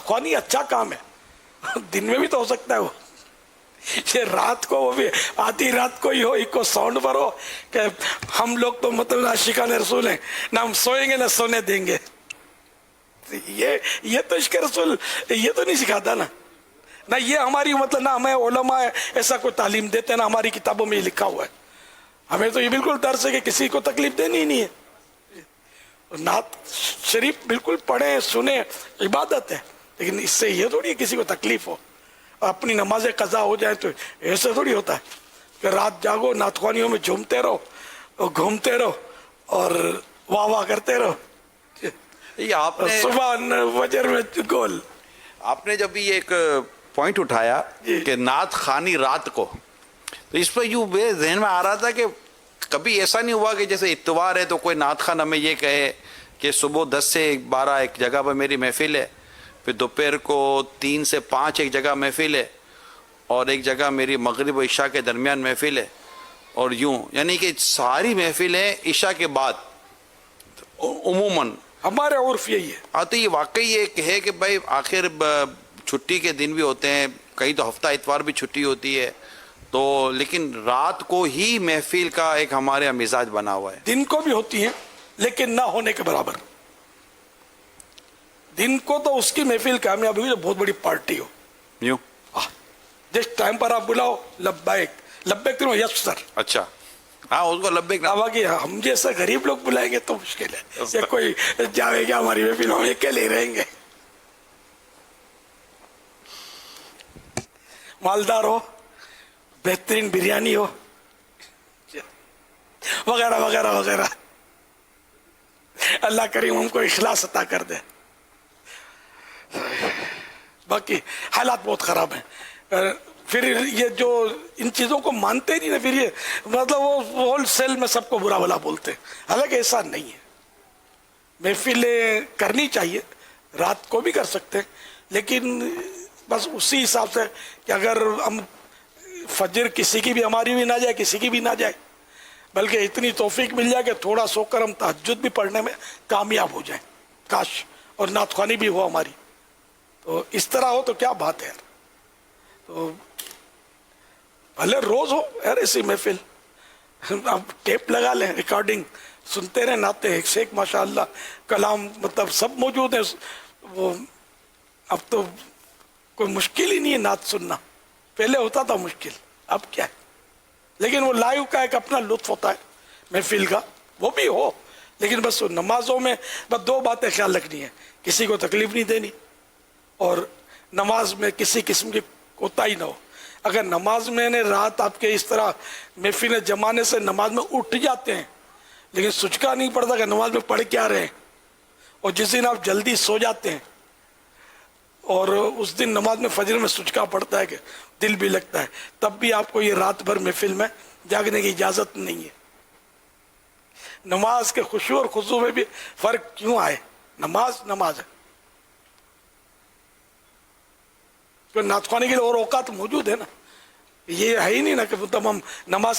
خوانی اچھا کام ہے, دن میں بھی تو ہو سکتا ہے وہ, یہ رات کو, وہ بھی آدھی رات کو ہی ہو, ایک کو ساؤنڈ پر ہو کہ ہم لوگ تو مطلب عاشقان رسول ہیں, نہ ہم سوئیں گے نہ سونے دیں گے. یہ تو عشق رسول یہ تو نہیں سکھاتا نا, نہ یہ ہماری مطلب نہ ہمیں علماء ایسا کوئی تعلیم دیتے ہیں, نہ ہماری کتابوں میں یہ لکھا ہوا ہے. ہمیں تو یہ بالکل درس ہے کہ کسی کو تکلیف دینی ہی نہیں ہے. نعت شریف بالکل پڑھیں سنیں, عبادت ہے, لیکن اس سے یہ تھوڑی ہے کسی کو تکلیف ہو. اپنی نمازیں قضا ہو جائیں تو ایسا تھوڑی ہوتا ہے کہ رات جاگو نعت خوانیوں میں جھومتے رہو اور گھومتے رہو اور واہ واہ کرتے رہو, آپ نے صبح وجر میں گول. آپ نے جب یہ ایک پوائنٹ اٹھایا کہ نعت خوانی رات کو, تو اس پہ یوں میرے ذہن میں آ رہا تھا کہ کبھی ایسا نہیں ہوا کہ جیسے اتوار ہے تو کوئی نعت خوان ہمیں یہ کہے کہ صبح 10 سے 12 ایک جگہ پر میری محفل ہے, پھر دوپہر کو 3 سے 5 ایک جگہ محفل ہے, اور ایک جگہ میری مغرب و عشاء کے درمیان محفل ہے, اور یوں یعنی کہ ساری محفلیں عشاء کے بعد عموماً ہمارے عرف یہی ہے. ہاں, تو یہ واقعی ایک ہے کہ بھائی آخر چھٹی کے دن بھی ہوتے ہیں, کئی تو ہفتہ اتوار بھی چھٹی ہوتی ہے, تو لیکن رات کو ہی محفل کا ایک ہمارے یہاں مزاج بنا ہوا ہے. دن کو بھی ہوتی ہیں لیکن نہ ہونے کے برابر. دن کو تو اس کی محفل کامیاب ہوئی جو بہت بڑی پارٹی ہو, یوں جس ٹائم پر آپ بلاؤ لبیک لبیک تو یس سر. اچھا, ہاں اس کو لبیک نہ, باقی ہم جیسا غریب لوگ بلائیں گے تو مشکل ہے, یا کوئی جاوے گا ہماری محفل, ہم اکیلے رہیں گے. مالدار ہو, بہترین بریانی ہو, وغیرہ وغیرہ وغیرہ, اللہ کریم ہم کو اخلاص عطا کر دے. باقی حالات بہت خراب ہیں. پھر یہ جو ان چیزوں کو مانتے نہیں نا, پھر یہ مطلب وہ ہول سیل میں سب کو برا بھلا بولتے ہیں, حالانکہ ایسا نہیں ہے. محفلیں کرنی چاہیے, رات کو بھی کر سکتے ہیں, لیکن بس اسی حساب سے کہ اگر ہم فجر کسی کی بھی ہماری بھی نہ جائے, کسی کی بھی نہ جائے, بلکہ اتنی توفیق مل جائے کہ تھوڑا سو کر ہم تہجد بھی پڑھنے میں کامیاب ہو جائیں, کاش, اور نعت خوانی بھی ہو ہماری. تو اس طرح ہو تو کیا بات ہے یار. تو بھلے روز ہو یار ایسی محفل, اب ٹیپ لگا لیں, ریکارڈنگ سنتے رہیں, نعتیں ایک سے ایک ماشاء اللہ, کلام مطلب سب موجود ہیں. وہ اب تو کوئی مشکل ہی نہیں ہے نعت سننا, پہلے ہوتا تھا مشکل, اب کیا ہے. لیکن وہ لائیو کا ایک اپنا لطف ہوتا ہے محفل کا, وہ بھی ہو, لیکن بس نمازوں میں بس 2 باتیں خیال رکھنی ہے, کسی کو تکلیف نہیں دینی, اور نماز میں کسی قسم کی کوتاہی نہ ہو. اگر نماز میں نے رات آپ کے اس طرح محفل جمانے سے نماز میں اٹھ جاتے ہیں, لیکن سچکا نہیں پڑتا کہ نماز میں پڑھ کیا رہے ہیں, اور جس دن آپ جلدی سو جاتے ہیں اور اس دن نماز میں فجر میں سچکا پڑتا ہے کہ دل بھی لگتا ہے, تب بھی آپ کو یہ رات بھر محفل میں جاگنے کی اجازت نہیں ہے. نماز کے خشوع اور خضوع میں بھی فرق کیوں آئے, نماز نماز ہے. نعت خوانی کے لیے اور اوقات موجود ہے نا, یہ ہے ہی نہیں نا کہ ہم نماز